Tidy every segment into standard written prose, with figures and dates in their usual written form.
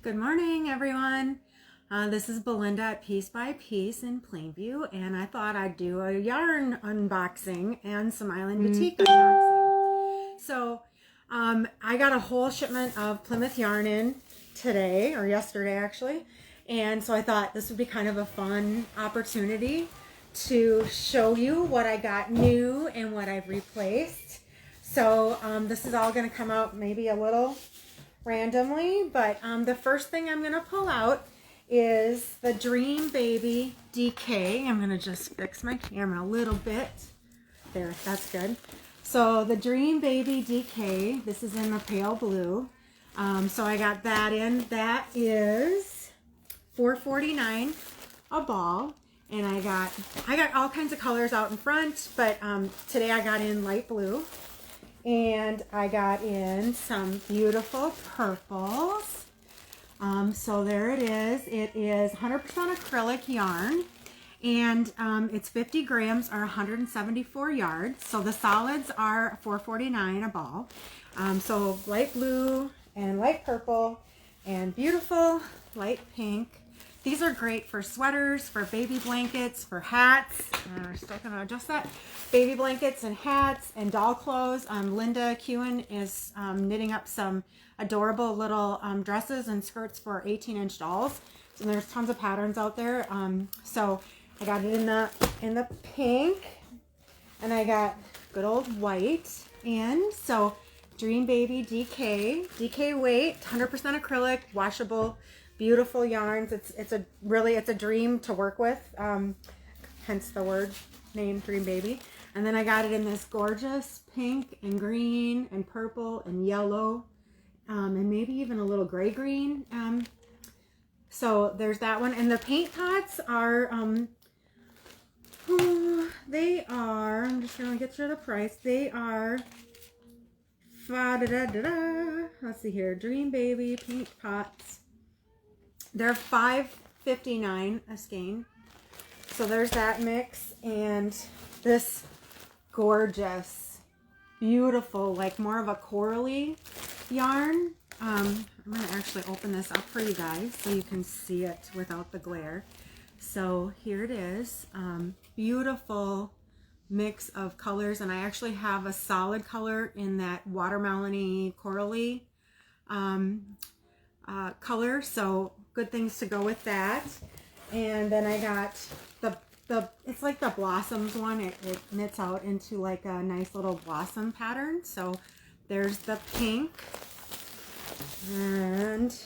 Good morning, everyone. This is Belinda at Piece by Piece in Plainview, and I thought I'd do a yarn unboxing and some Island Batik unboxing. So I got a whole shipment of Plymouth yarn in today, or yesterday actually, and so I thought this would be kind of a fun opportunity to show you what I got new and what I've replaced. So this is all going to come out maybe a little randomly, but the first thing I'm going to pull out is the Dream Baby DK. I'm going to just fix my camera a little bit. There, that's good. So the Dream Baby DK, this is in the pale blue. So I got that in. That is $4.49 a ball. And I got all kinds of colors out in front, but today I got in light blue. And I got in some beautiful purples. So there it is. It is 100% acrylic yarn, and it's 50 grams or 174 yards. So the solids are $4.49 a ball. So light blue and light purple and beautiful light pink. These are great for sweaters, for baby blankets, for hats. We're still going to adjust that. Baby blankets and hats and doll clothes. Linda Kewen is knitting up some adorable little dresses and skirts for 18-inch dolls. And there's tons of patterns out there. So I got it in the pink, and I got good old white in. So Dream Baby DK weight, 100% acrylic, washable. Beautiful yarns. It's a dream to work with, hence the word name Dream Baby. And then I got it in this gorgeous pink and green and purple and yellow, and maybe even a little gray green. So there's that one. And the paint pots are they are, I'm just gonna get you the price. They are let's see here, Dream Baby paint pots. They're $5.59 a skein. So there's that mix, and this gorgeous, beautiful, like more of a corally yarn. I'm going to actually open this up for you guys so you can see it without the glare. So here it is. Beautiful mix of colors, and I actually have a solid color in that watermelony corally color, so good things to go with that. And then I got the it's like the blossoms one. It knits out into like a nice little blossom pattern. So there's the pink and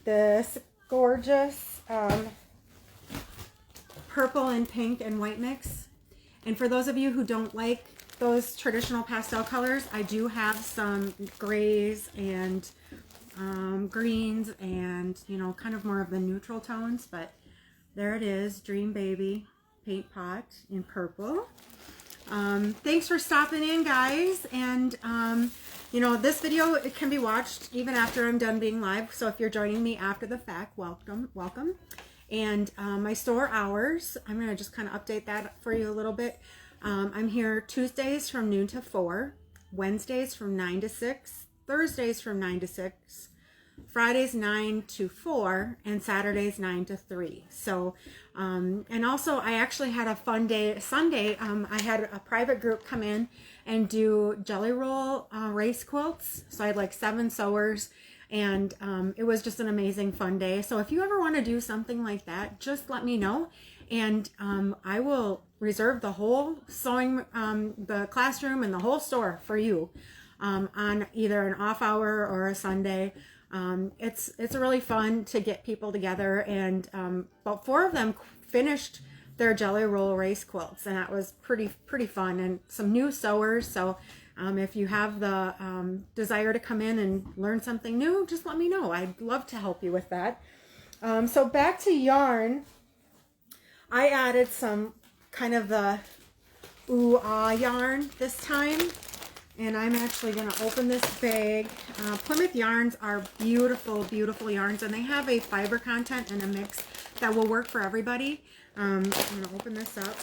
this gorgeous purple and pink and white mix. And for those of you who don't like those traditional pastel colors, I do have some grays and greens and, you know, kind of more of the neutral tones. But there it is, Dream Baby paint pot in purple. Thanks for stopping in, guys. And you know, this video, it can be watched even after I'm done being live, so if you're joining me after the fact, welcome. And my store hours, I'm going to just kind of update that for you a little bit. I'm here Tuesdays from noon to 4, Wednesdays from 9 to 6, Thursdays from 9 to 6, Fridays 9 to 4, and Saturdays 9 to 3. So, and also I actually had a fun day Sunday. I had a private group come in and do jelly roll race quilts. So I had like 7 sewers, and it was just an amazing fun day. So if you ever want to do something like that, just let me know, and I will reserve the whole sewing, the classroom and the whole store for you on either an off hour or a Sunday. It's really fun to get people together, and about 4 of them finished their jelly roll race quilts, and that was pretty fun, and some new sewers. So if you have the desire to come in and learn something new, just let me know. I'd love to help you with that. So back to yarn, I added some kind of the ooh ah yarn this time. And I'm actually going to open this bag. Plymouth yarns are beautiful, beautiful yarns, and they have a fiber content and a mix that will work for everybody. I'm going to open this up.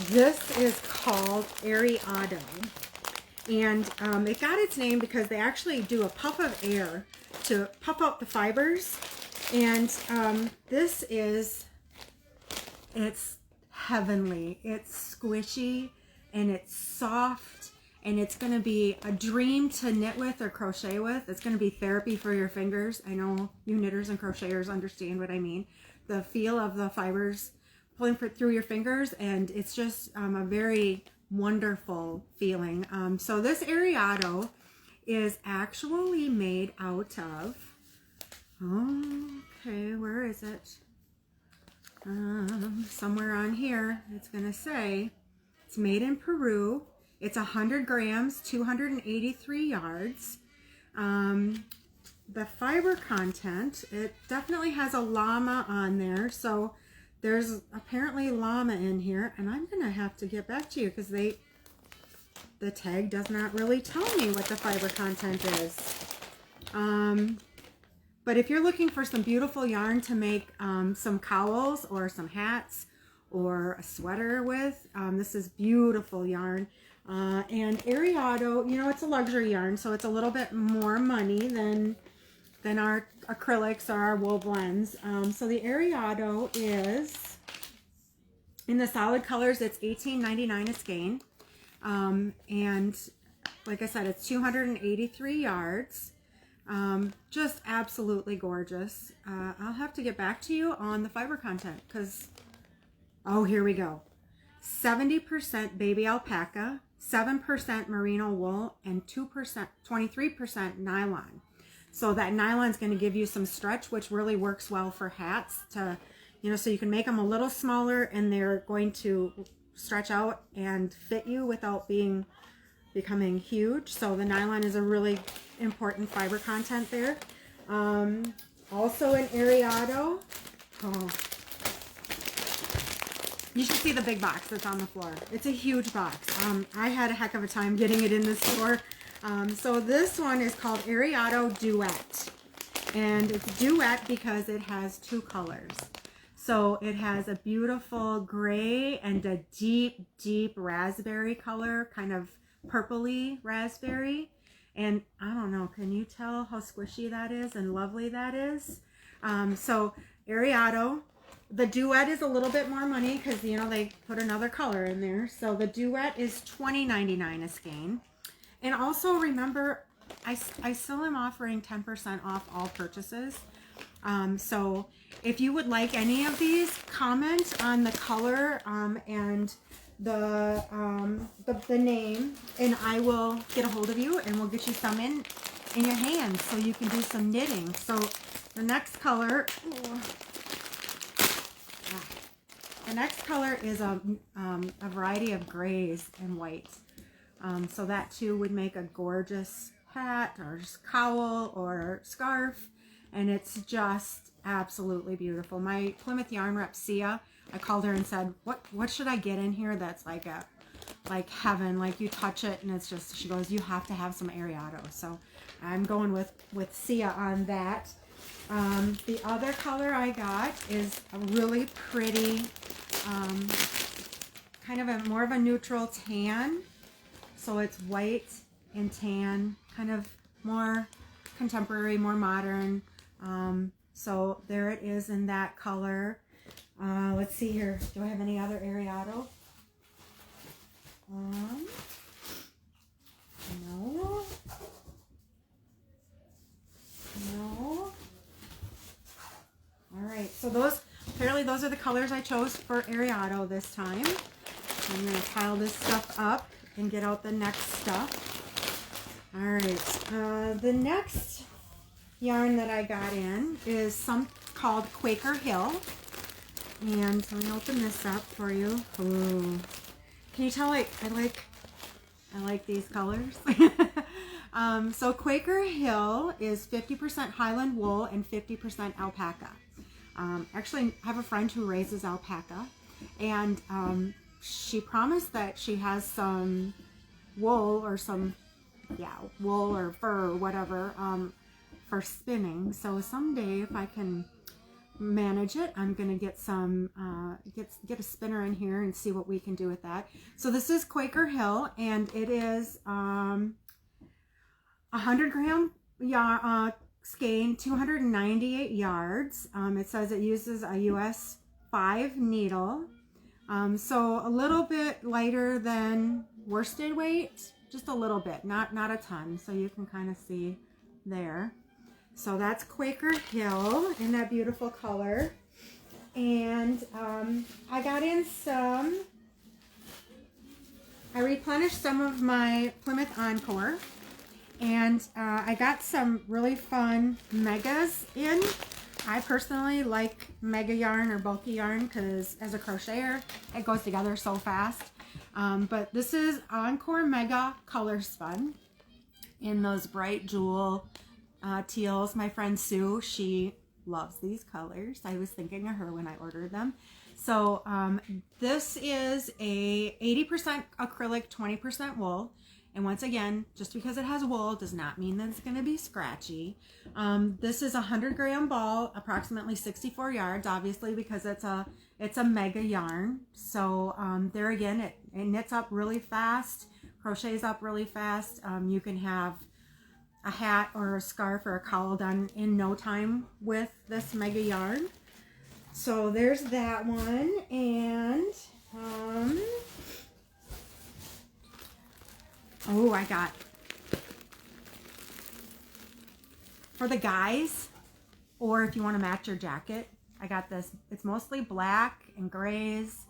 This is called Ariado, And it got its name because they actually do a puff of air to puff out the fibers. And this is, it's heavenly. It's squishy and it's soft, and it's going to be a dream to knit with or crochet with. It's going to be therapy for your fingers. I know you knitters and crocheters understand what I mean. The feel of the fibers pulling through your fingers, and it's just a very wonderful feeling. So this Ariado is actually made out of, okay, where is it? Somewhere on here, it's going to say it's made in Peru. It's 100 grams, 283 yards. The fiber content, it definitely has a llama on there. So there's apparently llama in here, and I'm going to have to get back to you because the tag does not really tell me what the fiber content is. But if you're looking for some beautiful yarn to make some cowls or some hats or a sweater with, this is beautiful yarn. And Ariado, you know, it's a luxury yarn, so it's a little bit more money than our acrylics or our wool blends. So the Ariado is, in the solid colors, it's $18.99 a skein. And like I said, it's 283 yards. Just absolutely gorgeous. I'll have to get back to you on the fiber content because, oh, here we go. 70% baby alpaca, 7% merino wool, and 23% nylon. So that nylon is going to give you some stretch, which really works well for hats to, you know, so you can make them a little smaller and they're going to stretch out and fit you without becoming huge. So the nylon is a really important fiber content there. Also in Ariado, oh, you should see the big box that's on the floor. It's a huge box. I had a heck of a time getting it in the store. So this one is called Ariado Duet. And it's duet because it has two colors. So it has a beautiful gray and a deep, deep raspberry color, kind of purpley raspberry. And I don't know, can you tell how squishy that is and lovely that is? So Ariado, the duet is a little bit more money because, you know, they put another color in there. So the duet is $20.99 a skein. And also remember, I still am offering 10% off all purchases. So if you would like any of these, comment on the color and the name, and I will get a hold of you and we'll get you some in your hands so you can do some knitting. So the next color, the next color is a variety of grays and whites. So that too would make a gorgeous hat or cowl or scarf, and it's just absolutely beautiful. My Plymouth yarn rep Sia, I called her and said, what should I get in here that's like heaven, like you touch it and it's just, she goes, you have to have some Ariado. So I'm going with Sia on that. The other color I got is a really pretty kind of more of a neutral tan. So it's white and tan, kind of more contemporary, more modern. So there it is in that color. Let's see here. Do I have any other Ariado? No. No. All right. So apparently those are the colors I chose for Ariado this time. I'm going to pile this stuff up and get out the next stuff. All right. The next yarn that I got in is some called Quaker Hill. And so I'm going to open this up for you. Ooh. Can you tell I like these colors? So Quaker Hill is 50% Highland wool and 50% alpaca. Actually, I have a friend who raises alpaca, and she promised that she has some wool or wool or fur or whatever for spinning. So someday if I can manage it. I'm gonna get some get a spinner in here and see what we can do with that. So this is Quaker Hill, and it is 100-gram skein, 298 yards. It says it uses a US 5 needle, so a little bit lighter than worsted weight, just a little bit, not a ton. So you can kind of see there. So that's Quaker Hill in that beautiful color. And I got in some, I replenished some of my Plymouth Encore. And I got some really fun megas in. I personally like mega yarn or bulky yarn because as a crocheter, it goes together so fast. But this is Encore Mega Color Spun in those bright jewel teals. My friend Sue, she loves these colors. I was thinking of her when I ordered them. So this is a 80% acrylic, 20% wool. And once again, just because it has wool does not mean that it's going to be scratchy. This is a 100-gram ball, approximately 64 yards, obviously because it's a mega yarn. So there again, it knits up really fast, crochets up really fast. You can have a hat or a scarf or a cowl done in no time with this mega yarn. So there's that one. And oh, I got, for the guys, or if you want to match your jacket, I got this. It's mostly black and grays,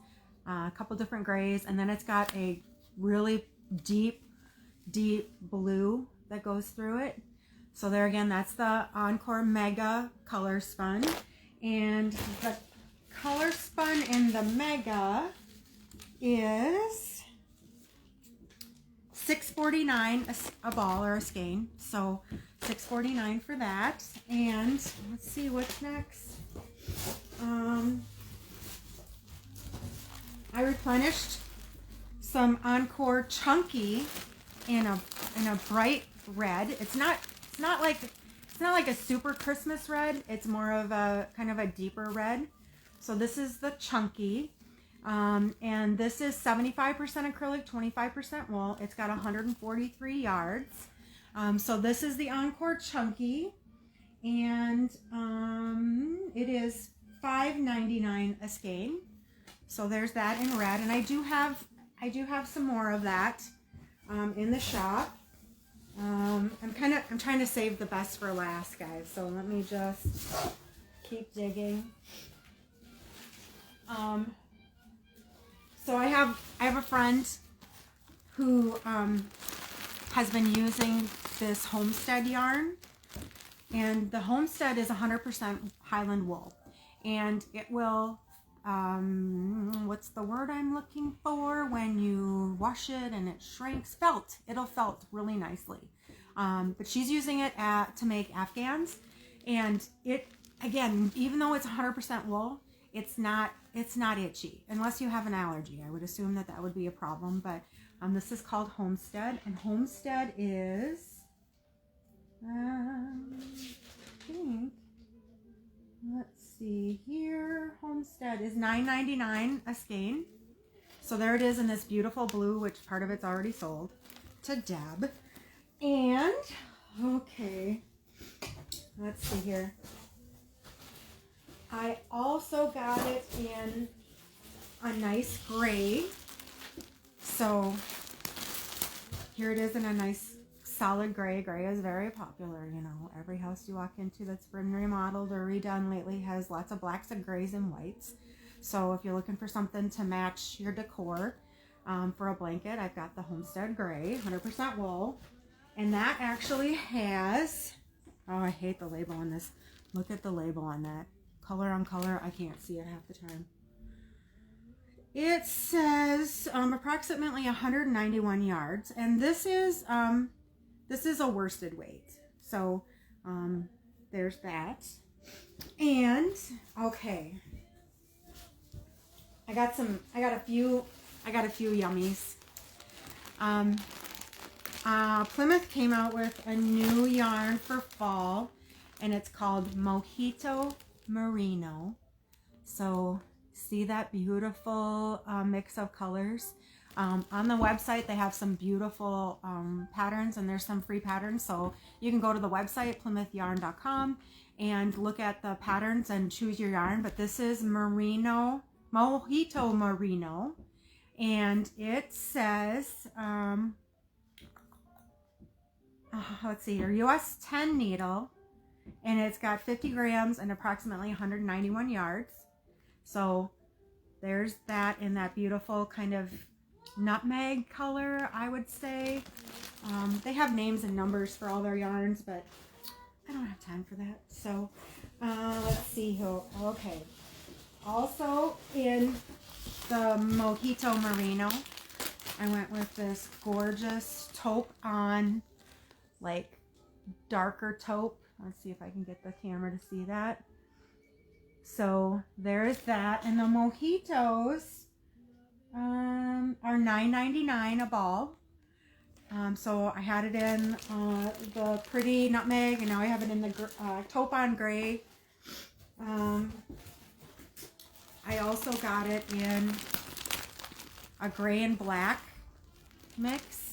a couple different grays, and then it's got a really deep blue that goes through it. So there again, that's the Encore Mega Color Spun. And the color spun in the Mega is $6.49 a ball or a skein. So $6.49 for that. And let's see what's next. I replenished some Encore Chunky in a bright red. It's not like a super Christmas red. It's more of a kind of a deeper red. So this is the Chunky. And this is 75% acrylic, 25% wool. It's got 143 yards. So this is the Encore Chunky, and it is $5.99 a skein. So there's that in red, and I do have some more of that in the shop. I'm trying to save the best for last, guys. So let me just keep digging. So I have a friend who has been using this Homestead yarn, and the Homestead is 100% Highland wool, and it will what's the word I'm looking for when you wash it and it shrinks? Felt. It'll felt really nicely. But she's using it to make Afghans, and it, again, even though it's 100% wool, it's not itchy unless you have an allergy. I would assume that would be a problem, but this is called Homestead, and Homestead is I think, let's see here, Homestead is $9.99 a skein. So there it is in this beautiful blue, which part of it's already sold to Deb. And okay, let's see here. I also got it in a nice gray. So here it is in a nice solid gray. Gray is very popular, you know. Every house you walk into that's been remodeled or redone lately has lots of blacks and grays and whites. So if you're looking for something to match your decor for a blanket, I've got the Homestead Gray, 100% wool. And that actually has, oh, I hate the label on this. Look at the label on that. Color on color, I can't see it half the time. It says approximately 191 yards, and this is a worsted weight. So there's that. And okay, I got a few yummies. Plymouth came out with a new yarn for fall, and it's called Mojito merino. So see that beautiful mix of colors. On the website, they have some beautiful patterns, and there's some free patterns. So you can go to the website, plymouthyarn.com, and look at the patterns and choose your yarn. But this is merino, mojito merino. And it says, let's see here, US 10 needle. And it's got 50 grams and approximately 191 yards. So there's that in that beautiful kind of nutmeg color, I would say. They have names and numbers for all their yarns, but I don't have time for that. So let's see here. Okay. Also in the mojito merino, I went with this gorgeous taupe on, like darker taupe. Let's see if I can get the camera to see that. So there's that. And the mojitos are $9.99 a ball. So I had it in the pretty nutmeg, and now I have it in the taupe on gray. I also got it in a gray and black mix.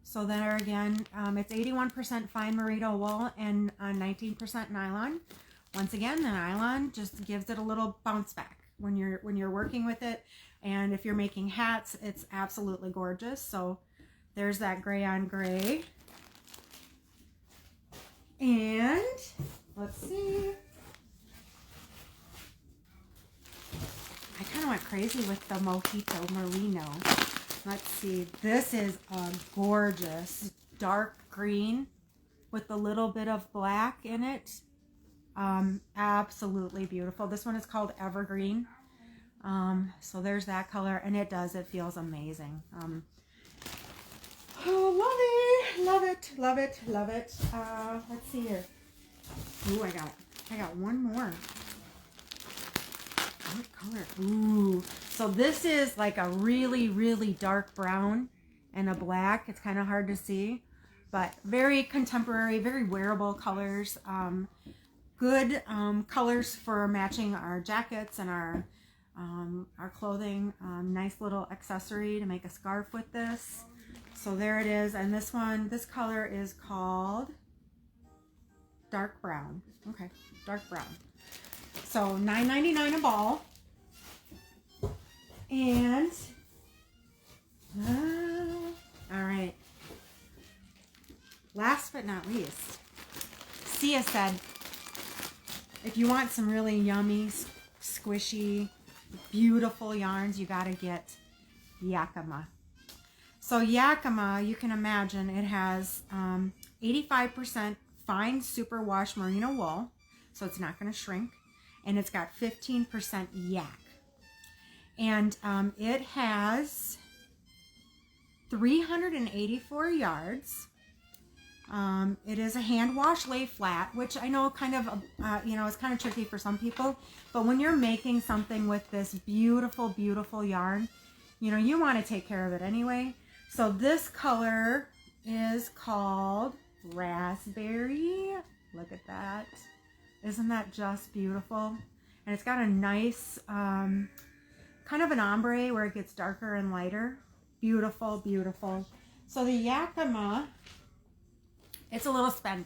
So there again, it's 81% fine merino wool and 19% nylon. Once again, the nylon just gives it a little bounce back when you're working with it. And if you're making hats, it's absolutely gorgeous. So there's that gray on gray. And let's see. I kind of went crazy with the mojito merino. Let's see. This is a gorgeous dark green with a little bit of black in it. Absolutely beautiful. This one is called Evergreen. So there's that color, and it feels amazing. Oh, love it. Let's see here. Ooh, I got one more. What color? Ooh. So this is like a really, really dark brown and a black. It's kind of hard to see, but very contemporary, very wearable colors. Good colors for matching our jackets and our clothing. Nice little accessory to make a scarf with this. So there it is. And this color is called dark brown. Okay, dark brown. So $9.99 a ball. And all right. Last but not least, Sia said, if you want some really yummy, squishy, beautiful yarns, you gotta get Yakima. So Yakima, you can imagine, it has 85% fine superwash merino wool, so it's not going to shrink, and it's got 15% yak. And it has 384 yards. It is a hand wash lay flat, which I know kind of, is kind of tricky for some people, but when you're making something with this beautiful, beautiful yarn, you want to take care of it anyway. So this color is called Raspberry. Look at that. Isn't that just beautiful? And it's got a nice, kind of an ombre where it gets darker and lighter. Beautiful, beautiful. So the Yakima, it's a little spendy,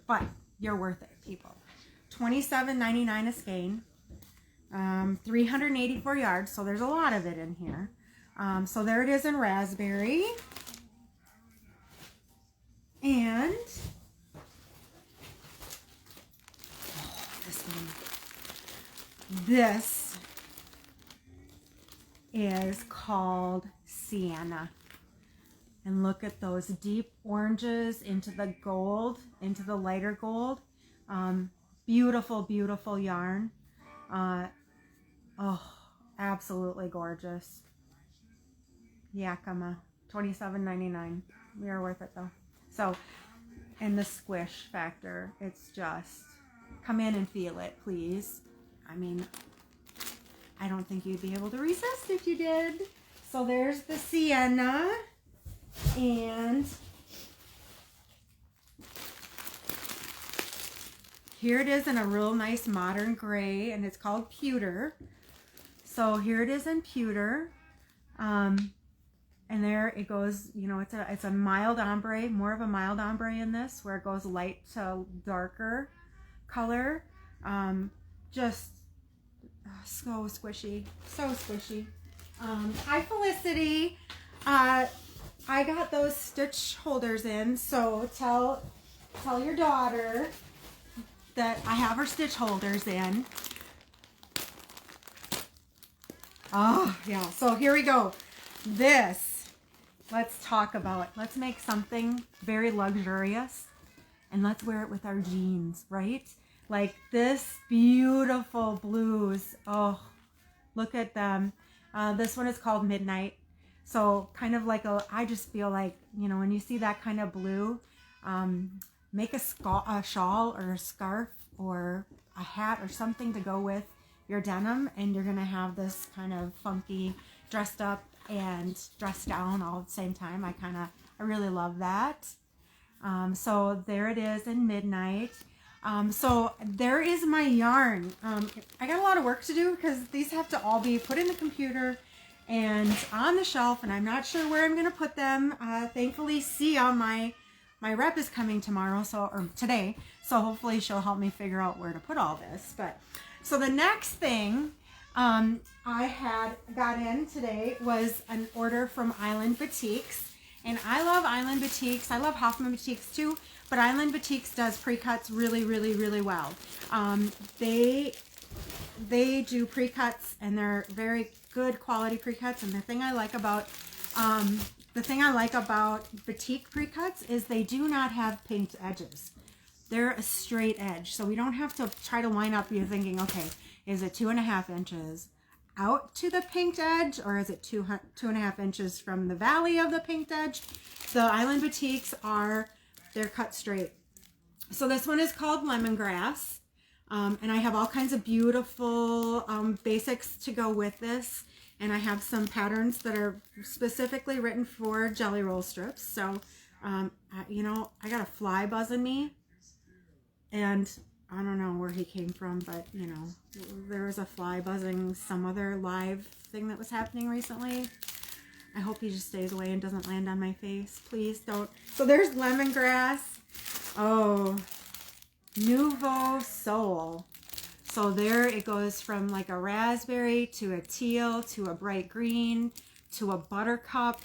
but you're worth it, people. $27.99 a skein, 384 yards, so there's a lot of it in here. So there it is in raspberry. And this one. This is called Sienna. And look at those deep oranges into the gold, into the lighter gold. Beautiful, beautiful yarn. Oh, absolutely gorgeous. Yakima, $27.99. We are worth it though. So, and the squish factor, it's just, come in and feel it, please. I mean, I don't think you'd be able to resist if you did. So there's the Sienna. And here it is in a real nice modern gray, and it's called pewter. So here it is in pewter. And there it goes, you know, it's a mild ombre, more of a mild ombre in this, where it goes light to darker color. Just so squishy, so squishy. Hi Felicity. I got those stitch holders in, so tell your daughter that I have her stitch holders in. Oh yeah, so here we go. This, let's talk about, let's make something very luxurious and let's wear it with our jeans, right? Like this beautiful blues. Oh, look at them. This one is called Midnight. So kind of like I just feel like, you know, when you see that kind of blue, make a shawl or a scarf or a hat or something to go with your denim, and you're gonna have this kind of funky dressed up and dressed down all at the same time. I really love that. So there it is in Midnight. So there is my yarn. I got a lot of work to do because these have to all be put in the computer and on the shelf, and I'm not sure where I'm gonna put them. Thankfully, Sia, my rep, is coming tomorrow, or today, so hopefully she'll help me figure out where to put all this. But so the next thing I had got in today was an order from Island Batiks, and I love Island Batiks. I love Hoffman Batiks too, but Island Batiks does pre-cuts really, really, really well. They do pre-cuts, and they're very good quality pre-cuts. And the thing I like about batik pre-cuts is they do not have pinked edges. They're a straight edge, so we don't have to try to line up. You're thinking, okay, is it 2.5 inches out to the pinked edge, or is it 2.5 inches from the valley of the pinked edge? The Island Batiks they're cut straight. So this one is called Lemongrass, and I have all kinds of beautiful basics to go with this, and I have some patterns that are specifically written for jelly roll strips. So, you know, I got a fly buzzing me, and I don't know where he came from, but you know, there was a fly buzzing some other live thing that was happening recently. I hope he just stays away and doesn't land on my face. Please don't. So there's Lemongrass. Oh, Nouveau Soul. So there it goes from like a raspberry to a teal to a bright green to a buttercup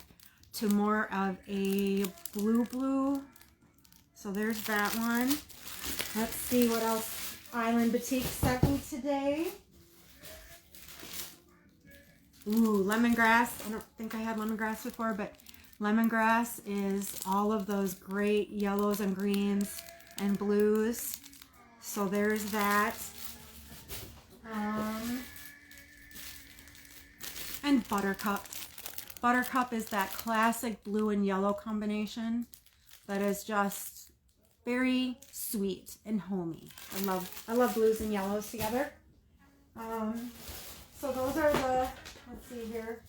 to more of a blue. So there's that one. Let's see what else Island Batiks sent me today. Ooh, lemongrass. I don't think I had lemongrass before, but lemongrass is all of those great yellows and greens and blues. So there's that. And buttercup. Buttercup is that classic blue and yellow combination that is just very sweet and homey. I love blues and yellows together. So those are the, let's see here.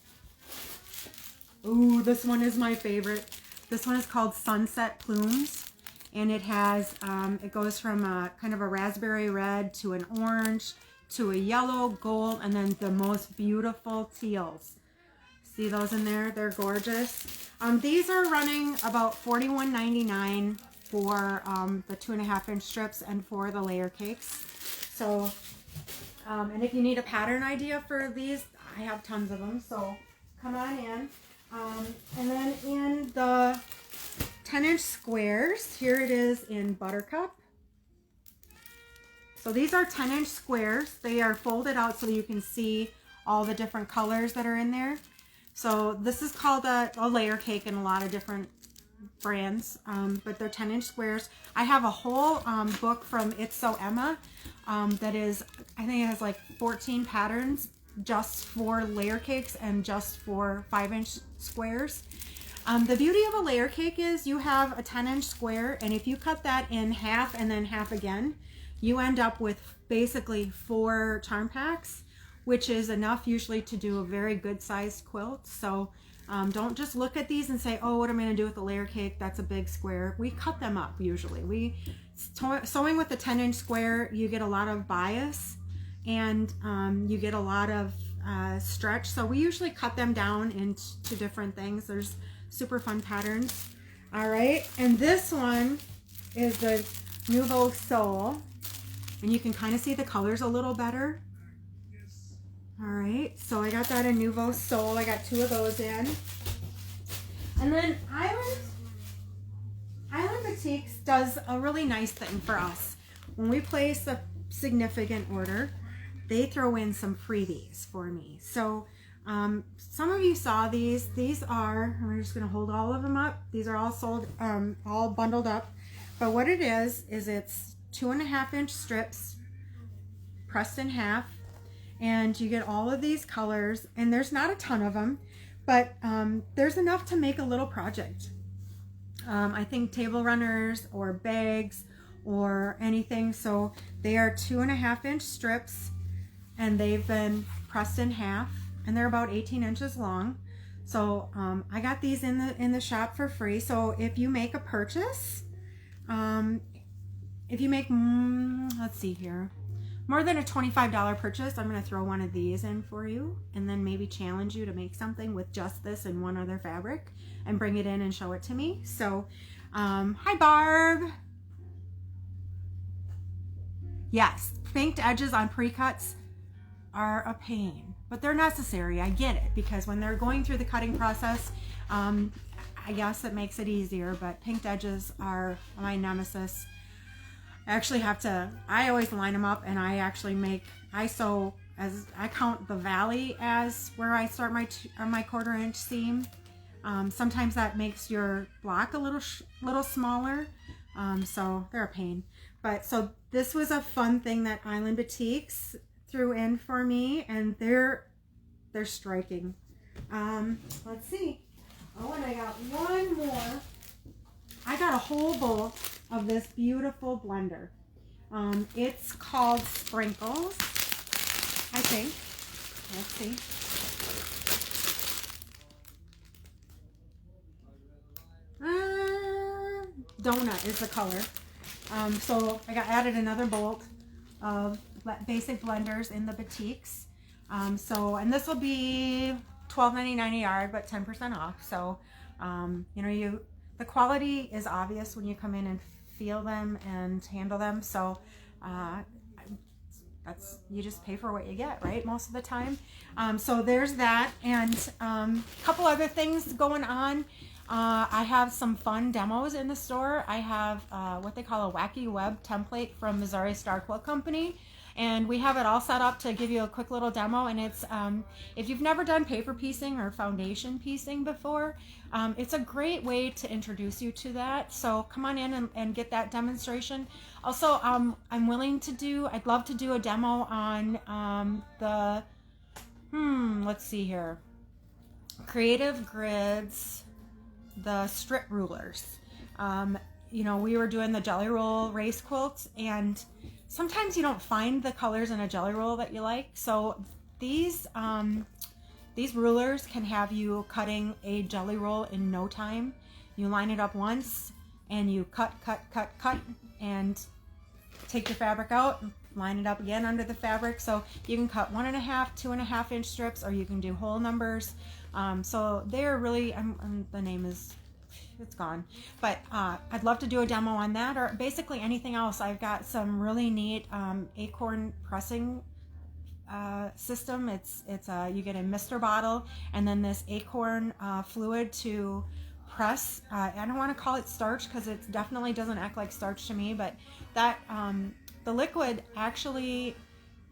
Ooh, this one is my favorite. This one is called Sunset Plumes, and it has, it goes from a kind of a raspberry red to an orange to a yellow, gold, and then the most beautiful teals. See those in there? They're gorgeous. These are running about $41.99 for the 2.5 inch strips and for the layer cakes. So, and if you need a pattern idea for these, I have tons of them. So come on in. And then in the 10-inch squares, here it is in Buttercup. So these are 10-inch squares. They are folded out so you can see all the different colors that are in there. So this is called a layer cake in a lot of different brands, but they're 10-inch squares. I have a whole book from It's So Emma that is, I think it has like 14 patterns just for layer cakes and just for 5-inch squares. The beauty of a layer cake is you have a 10-inch square, and if you cut that in half and then half again, you end up with basically 4 charm packs, which is enough usually to do a very good sized quilt. So don't just look at these and say, oh, what am I going to do with the layer cake? That's a big square. We cut them up usually. We sewing with a 10-inch square, you get a lot of bias, and you get a lot of stretch. So we usually cut them down into different things. There's super fun patterns. All right, and this one is the Nouveau Sole, and you can kind of see the colors a little better. All right, so I got that in Nouveau Sole. I got 2 of those in. And then Island Batiks does a really nice thing for us. When we place a significant order, they throw in some freebies for me. So some of you saw these. These are, we're just going to hold all of them up. These are all sold, all bundled up. But what it is it's 2.5-inch strips pressed in half. And you get all of these colors. And there's not a ton of them, but there's enough to make a little project. I think table runners or bags or anything. So they are 2.5-inch strips, and they've been pressed in half, and they're about 18 inches long. So I got these in the shop for free. So if you make a purchase, if you make, let's see here, more than a $25 purchase, I'm going to throw one of these in for you, and then maybe challenge you to make something with just this and one other fabric and bring it in and show it to me. So, hi Barb. Yes, pinked edges on pre-cuts are a pain, but they're necessary. I get it, because when they're going through the cutting process, I guess it makes it easier, but pinked edges are my nemesis. I always line them up, and I sew as I count the valley as where I start my 1/4-inch seam. Sometimes that makes your block a little smaller, so they're a pain. But so this was a fun thing that Island Batiks threw in for me, and they're striking. Let's see. Oh, and I got one more. I got a whole bowl of this beautiful blender. It's called Sprinkles, I think. Let's see. Donut is the color. So I added another bolt of basic blenders in the Batiks. And this will be $12.99 a yard, but 10% off. So, the quality is obvious when you come in and feel them and handle them. So, you just pay for what you get, right? Most of the time. So there's that, and a couple other things going on. I have some fun demos in the store. I have what they call a wacky web template from Missouri Star Quilt Company. And we have it all set up to give you a quick little demo. And it's, if you've never done paper piecing or foundation piecing before, it's a great way to introduce you to that. So come on in and get that demonstration. Also, I'd love to do a demo on let's see here. Creative Grids, the strip rulers. We were doing the Jelly Roll race quilts, and sometimes you don't find the colors in a Jelly Roll that you like. So these rulers can have you cutting a Jelly Roll in no time. You line it up once, and you cut, and take your fabric out, and line it up again under the fabric. So you can cut 1.5, 2.5-inch strips, or you can do whole numbers. So they're really, the name is, it's gone, but I'd love to do a demo on that, or basically anything else. I've got some really neat acorn pressing system. It's you get a mister bottle and then this acorn fluid to press. I don't want to call it starch because it definitely doesn't act like starch to me, but that the liquid actually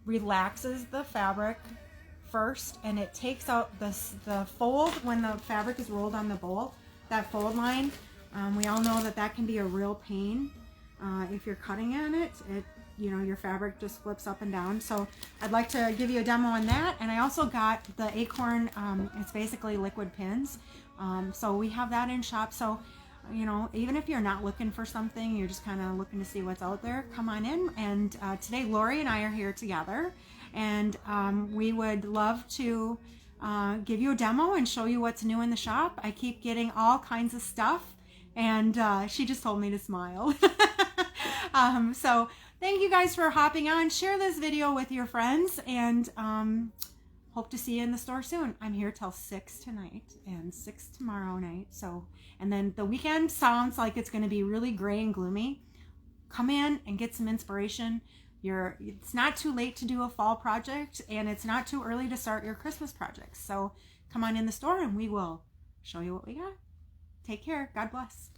relaxes the fabric first, and it takes out the fold when the fabric is rolled on the bowl. That fold line, we all know that can be a real pain if you're cutting on it. Your fabric just flips up and down. So I'd like to give you a demo on that. And I also got the acorn, it's basically liquid pins. So we have that in shop. So, even if you're not looking for something, you're just kind of looking to see what's out there, come on in. And today Lori and I are here together, and we would love to give you a demo and show you what's new in the shop. I keep getting all kinds of stuff, and she just told me to smile. So thank you guys for hopping on. Share this video with your friends, and hope to see you in the store soon. I'm here till 6 tonight and 6 tomorrow night. So, and then the weekend sounds like it's going to be really gray and gloomy. Come in and get some inspiration. It's not too late to do a fall project, and it's not too early to start your Christmas projects. So come on in the store and we will show you what we got. Take care. God bless.